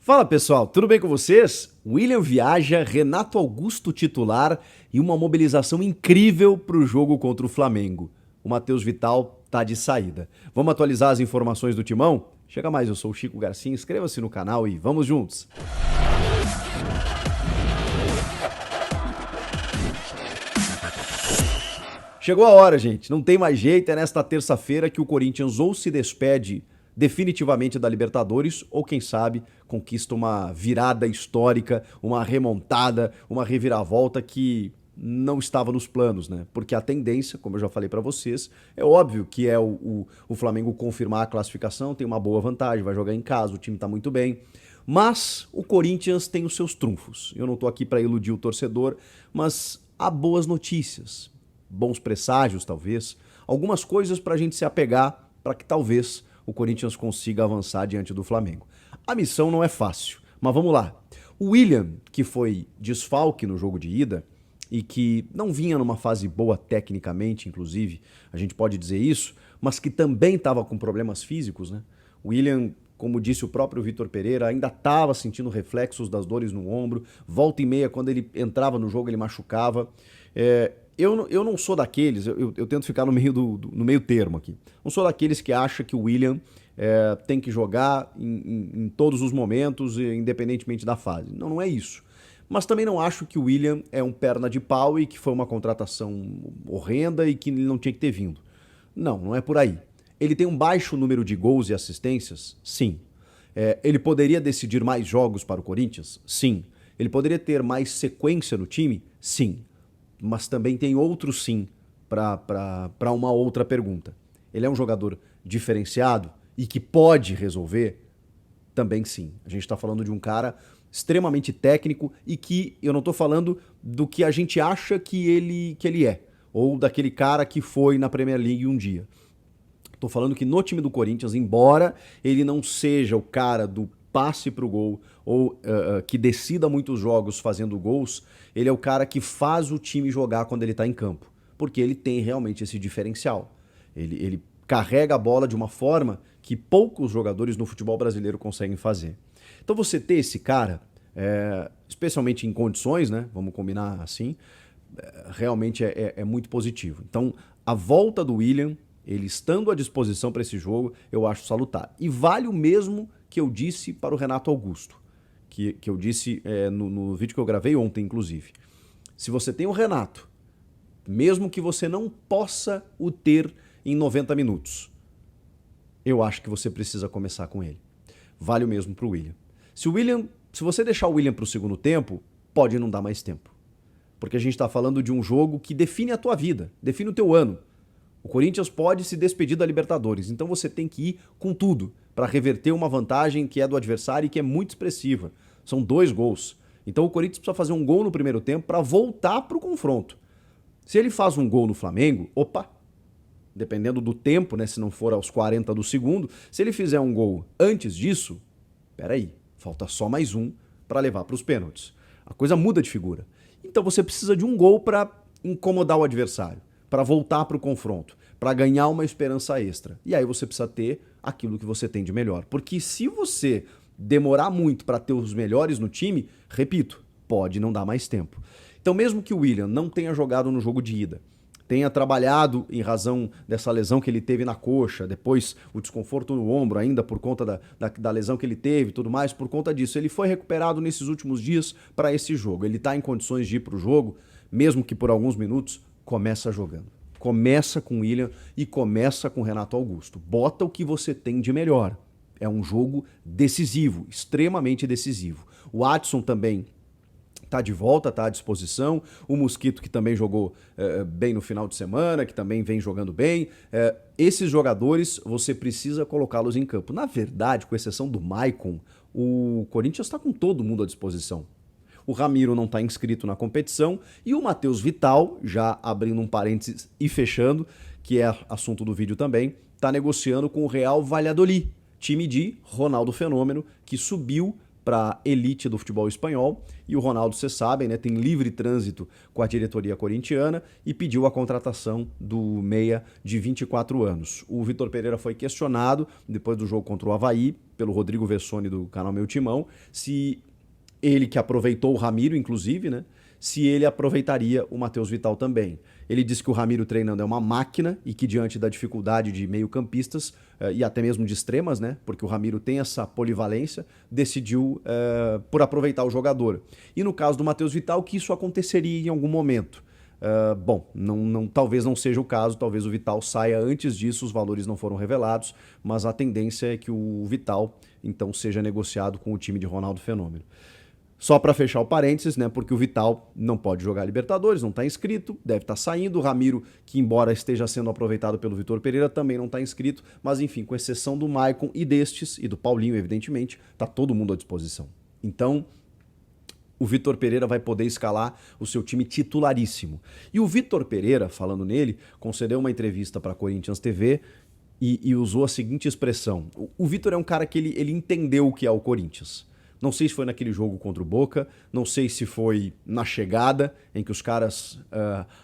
Fala pessoal, tudo bem com vocês? William viaja, Renato Augusto titular e uma mobilização incrível para o jogo contra o Flamengo. O Matheus Vital tá de saída. Vamos atualizar as informações do Timão? Chega mais, eu sou o Chico Garcia, inscreva-se no canal e vamos juntos! Chegou a hora, gente. Não tem mais jeito. É nesta terça-feira que o Corinthians ou se despede definitivamente da Libertadores ou, quem sabe, conquista uma virada histórica, uma remontada, uma reviravolta que não estava nos planos, né? Porque a tendência, como eu já falei pra vocês, é óbvio que é o Flamengo confirmar a classificação, tem uma boa vantagem, vai jogar em casa, o time tá muito bem. Mas o Corinthians tem os seus trunfos. Eu não tô aqui pra iludir o torcedor, mas há boas notícias, bons presságios, talvez, algumas coisas pra gente se apegar para que talvez o Corinthians consiga avançar diante do Flamengo. A missão não é fácil, mas vamos lá. O William, que foi desfalque no jogo de ida e que não vinha numa fase boa tecnicamente, inclusive, a gente pode dizer isso, mas que também estava com problemas físicos, né? O William, como disse o próprio Vitor Pereira, ainda estava sentindo reflexos das dores no ombro, volta e meia, quando ele entrava no jogo, ele machucava. Eu não sou daqueles, eu tento ficar no meio termo aqui. Não sou daqueles que acha que o William tem que jogar em todos os momentos, independentemente da fase. Não, não é isso. Mas também não acho que o William é um perna de pau e que foi uma contratação horrenda e que ele não tinha que ter vindo. Não, não é por aí. Ele tem um baixo número de gols e assistências? Sim. Ele poderia decidir mais jogos para o Corinthians? Sim. Ele poderia ter mais sequência no time? Sim. Mas também tem outro sim para uma outra pergunta. Ele é um jogador diferenciado e que pode resolver? Também sim. A gente está falando de um cara extremamente técnico e que eu não estou falando do que a gente acha que ele é, ou daquele cara que foi na Premier League um dia. Estou falando que no time do Corinthians, embora ele não seja o cara do passe pro gol ou que decida muitos jogos fazendo gols, ele é o cara que faz o time jogar quando ele tá em campo, porque ele tem realmente esse diferencial. Ele carrega a bola de uma forma que poucos jogadores no futebol brasileiro conseguem fazer. Então você ter esse cara, especialmente em condições, né, vamos combinar assim, realmente é muito positivo. Então a volta do William, ele estando à disposição para esse jogo, eu acho salutar. E vale o mesmo que eu disse para o Renato Augusto, que eu disse no vídeo que eu gravei ontem, inclusive. Se você tem o Renato, mesmo que você não possa o ter em 90 minutos, eu acho que você precisa começar com ele. Vale o mesmo para o William. Se você deixar o William para o segundo tempo, pode não dar mais tempo. Porque a gente está falando de um jogo que define a tua vida, define o teu ano. O Corinthians pode se despedir da Libertadores, então você tem que ir com tudo para reverter uma vantagem que é do adversário e que é muito expressiva. São 2 gols. Então o Corinthians precisa fazer um gol no primeiro tempo para voltar para o confronto. Se ele faz um gol no Flamengo, opa, dependendo do tempo, né, se não for aos 40 do segundo, se ele fizer um gol antes disso, peraí, falta só mais um para levar para os pênaltis. A coisa muda de figura. Então você precisa de um gol para incomodar o adversário, para voltar para o confronto, para ganhar uma esperança extra. E aí você precisa ter aquilo que você tem de melhor. Porque se você demorar muito para ter os melhores no time, repito, pode não dar mais tempo. Então mesmo que o William não tenha jogado no jogo de ida, tenha trabalhado em razão dessa lesão que ele teve na coxa, depois o desconforto no ombro ainda por conta da lesão que ele teve e tudo mais, por conta disso, ele foi recuperado nesses últimos dias para esse jogo. Ele está em condições de ir para o jogo, mesmo que por alguns minutos, começa jogando. Começa com o William e começa com o Renato Augusto. Bota o que você tem de melhor. É um jogo decisivo, extremamente decisivo. O Adson também está de volta, está à disposição. O Mosquito, que também jogou bem no final de semana, que também vem jogando bem. Esses jogadores, você precisa colocá-los em campo. Na verdade, com exceção do Maicon, o Corinthians está com todo mundo à disposição. O Ramiro não está inscrito na competição e o Matheus Vital, já abrindo um parênteses e fechando, que é assunto do vídeo também, está negociando com o Real Valladolid, time de Ronaldo Fenômeno, que subiu para a elite do futebol espanhol. E o Ronaldo, vocês sabem, né, tem livre trânsito com a diretoria corintiana e pediu a contratação do meia de 24 anos. O Vitor Pereira foi questionado, depois do jogo contra o Avaí, pelo Rodrigo Vessone do canal Meu Timão, se ele, que aproveitou o Ramiro, inclusive, né, se ele aproveitaria o Matheus Vital também. Ele disse que o Ramiro treinando é uma máquina e que, diante da dificuldade de meio-campistas e até mesmo de extremas, né, porque o Ramiro tem essa polivalência, decidiu por aproveitar o jogador. E no caso do Matheus Vital, que isso aconteceria em algum momento. Bom, talvez não seja o caso, talvez o Vital saia antes disso, os valores não foram revelados, mas a tendência é que o Vital, então, seja negociado com o time de Ronaldo Fenômeno. Só para fechar o parênteses, né, porque o Vital não pode jogar Libertadores, não está inscrito, deve estar saindo. O Ramiro, que embora esteja sendo aproveitado pelo Vitor Pereira, também não está inscrito. Mas enfim, com exceção do Maicon e destes, e do Paulinho, evidentemente, está todo mundo à disposição. Então, o Vitor Pereira vai poder escalar o seu time titularíssimo. E o Vitor Pereira, falando nele, concedeu uma entrevista para a Corinthians TV e usou a seguinte expressão. O Vitor é um cara que ele entendeu o que é o Corinthians. Não sei se foi naquele jogo contra o Boca, não sei se foi na chegada, em que os caras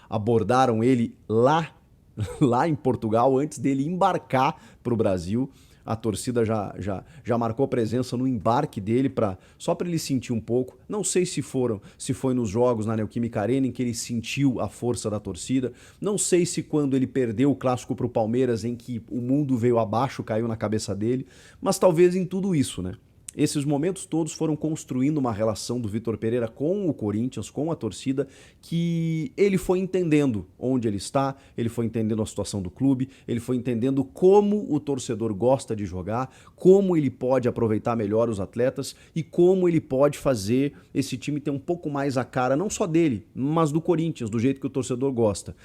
abordaram ele lá em Portugal, antes dele embarcar para o Brasil. A torcida já marcou presença no embarque dele, só para ele sentir um pouco. Não sei se foi nos jogos na Neoquímica Arena em que ele sentiu a força da torcida. Não sei se quando ele perdeu o clássico para o Palmeiras, em que o mundo veio abaixo, caiu na cabeça dele. Mas talvez em tudo isso, né? Esses momentos todos foram construindo uma relação do Vitor Pereira com o Corinthians, com a torcida, que ele foi entendendo onde ele está, ele foi entendendo a situação do clube, ele foi entendendo como o torcedor gosta de jogar, como ele pode aproveitar melhor os atletas e como ele pode fazer esse time ter um pouco mais a cara, não só dele, mas do Corinthians, do jeito que o torcedor gosta.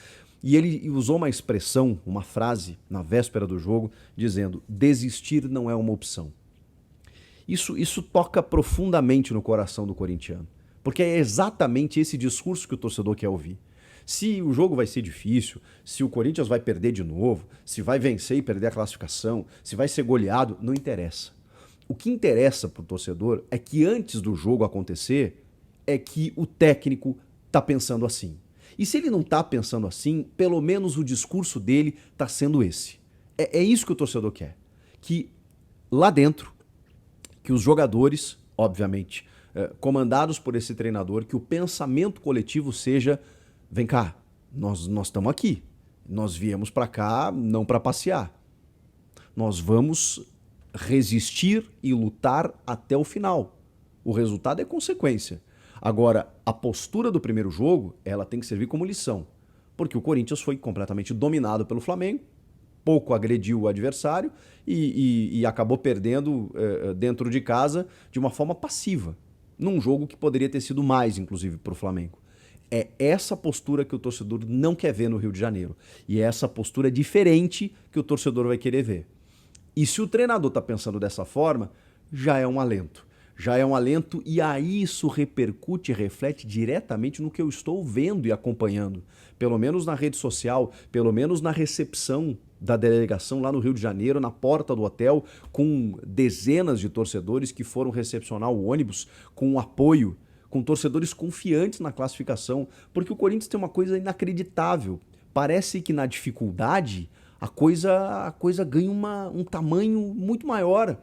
E ele usou uma expressão, uma frase, na véspera do jogo, dizendo: desistir não é uma opção. Isso toca profundamente no coração do corintiano, porque é exatamente esse discurso que o torcedor quer ouvir. Se o jogo vai ser difícil, se o Corinthians vai perder de novo, se vai vencer e perder a classificação, se vai ser goleado, não interessa. O que interessa para o torcedor é que antes do jogo acontecer, é que o técnico está pensando assim. E se ele não está pensando assim, pelo menos o discurso dele está sendo esse. É isso que o torcedor quer. Que lá dentro, que os jogadores, obviamente, comandados por esse treinador, que o pensamento coletivo seja: vem cá, nós estamos aqui, nós viemos para cá não para passear, nós vamos resistir e lutar até o final. O resultado é consequência. Agora, a postura do primeiro jogo, ela tem que servir como lição, porque o Corinthians foi completamente dominado pelo Flamengo, pouco agrediu o adversário e acabou perdendo dentro de casa de uma forma passiva, num jogo que poderia ter sido mais, inclusive, para o Flamengo. É essa postura que o torcedor não quer ver no Rio de Janeiro. E é essa postura diferente que o torcedor vai querer ver. E se o treinador está pensando dessa forma, já é um alento. Já é um alento e aí isso repercute e reflete diretamente no que eu estou vendo e acompanhando. Pelo menos na rede social, pelo menos na recepção da delegação lá no Rio de Janeiro, na porta do hotel, com dezenas de torcedores que foram recepcionar o ônibus com apoio, com torcedores confiantes na classificação, porque o Corinthians tem uma coisa inacreditável. Parece que na dificuldade a coisa ganha um tamanho muito maior.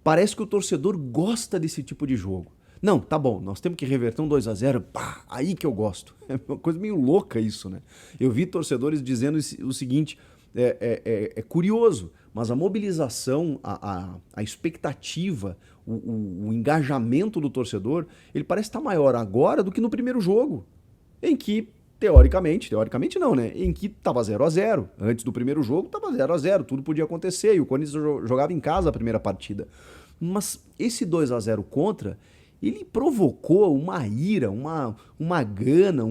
Parece que o torcedor gosta desse tipo de jogo. Não, tá bom, nós temos que reverter um 2-0, pá, aí que eu gosto. É uma coisa meio louca isso, né? Eu vi torcedores dizendo o seguinte, é curioso, mas a mobilização, a expectativa, o engajamento do torcedor, ele parece estar maior agora do que no primeiro jogo, em que, teoricamente não, né? Em que tava 0-0. Antes do primeiro jogo tava 0-0, tudo podia acontecer, e o Corinthians jogava em casa a primeira partida. Mas esse 2-0 contra, ele provocou uma ira, uma gana,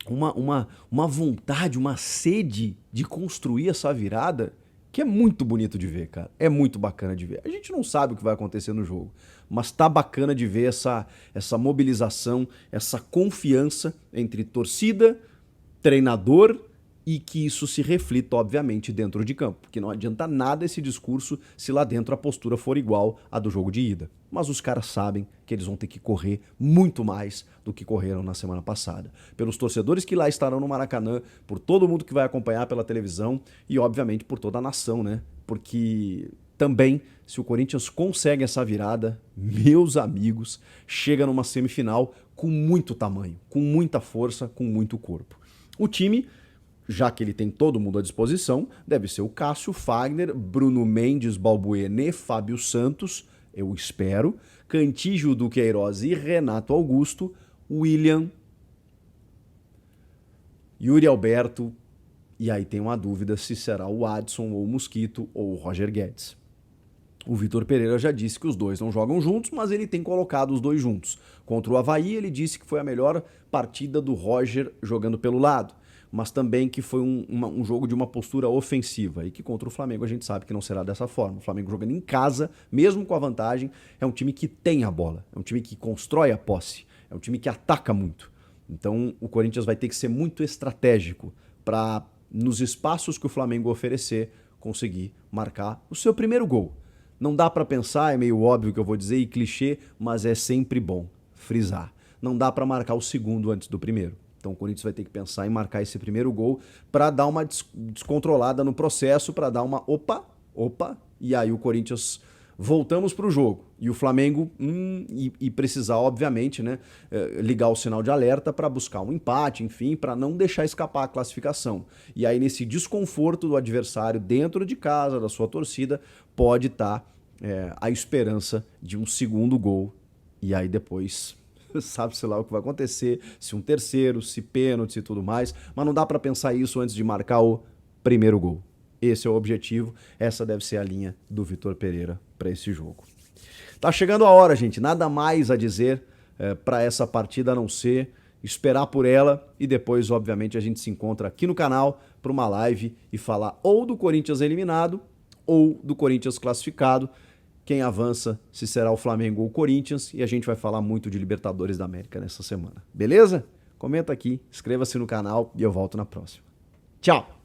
uma vontade, uma sede de construir essa virada que é muito bonito de ver, cara. É muito bacana de ver. A gente não sabe o que vai acontecer no jogo, mas tá bacana de ver essa mobilização, essa confiança entre torcida, treinador e que isso se reflita, obviamente, dentro de campo. Porque não adianta nada esse discurso se lá dentro a postura for igual à do jogo de ida. mas os caras sabem que eles vão ter que correr muito mais do que correram na semana passada. Pelos torcedores que lá estarão no Maracanã, por todo mundo que vai acompanhar pela televisão e, obviamente, por toda a nação, né? Porque também, se o Corinthians consegue essa virada, meus amigos, chega numa semifinal com muito tamanho, com muita força, com muito corpo. O time, já que ele tem todo mundo à disposição, deve ser o Cássio, Fagner, Bruno Mendes, Balbuena, Fábio Santos, eu espero, Cantígio, Duqueiroz e Renato Augusto, William, Yuri Alberto, e aí tem uma dúvida se será o Adson ou o Mosquito ou o Roger Guedes. O Vitor Pereira já disse que os dois não jogam juntos, mas ele tem colocado os dois juntos. Contra o Avaí, ele disse que foi a melhor partida do Roger jogando pelo lado, mas também que foi um jogo de uma postura ofensiva e que contra o Flamengo a gente sabe que não será dessa forma. O Flamengo jogando em casa, mesmo com a vantagem, é um time que tem a bola, é um time que constrói a posse, é um time que ataca muito. Então o Corinthians vai ter que ser muito estratégico para, nos espaços que o Flamengo oferecer, conseguir marcar o seu primeiro gol. Não dá para pensar, é meio óbvio que eu vou dizer e clichê, mas é sempre bom frisar. Não dá para marcar o segundo antes do primeiro. Então o Corinthians vai ter que pensar em marcar esse primeiro gol para dar uma descontrolada no processo, para dar uma opa, e aí o Corinthians voltamos para o jogo. E o Flamengo e precisar, obviamente, né, ligar o sinal de alerta para buscar um empate, enfim, para não deixar escapar a classificação. E aí nesse desconforto do adversário dentro de casa, da sua torcida, pode estar a esperança de um segundo gol. E aí depois sabe-se lá o que vai acontecer, se um terceiro, se pênalti e tudo mais, mas não dá para pensar isso antes de marcar o primeiro gol. Esse é o objetivo, essa deve ser a linha do Vitor Pereira para esse jogo. Tá chegando a hora, gente, nada mais a dizer para essa partida a não ser esperar por ela e depois, obviamente, a gente se encontra aqui no canal para uma live e falar ou do Corinthians eliminado ou do Corinthians classificado. Quem avança, se será o Flamengo ou o Corinthians, e a gente vai falar muito de Libertadores da América nessa semana. Beleza? Comenta aqui, inscreva-se no canal e eu volto na próxima. Tchau!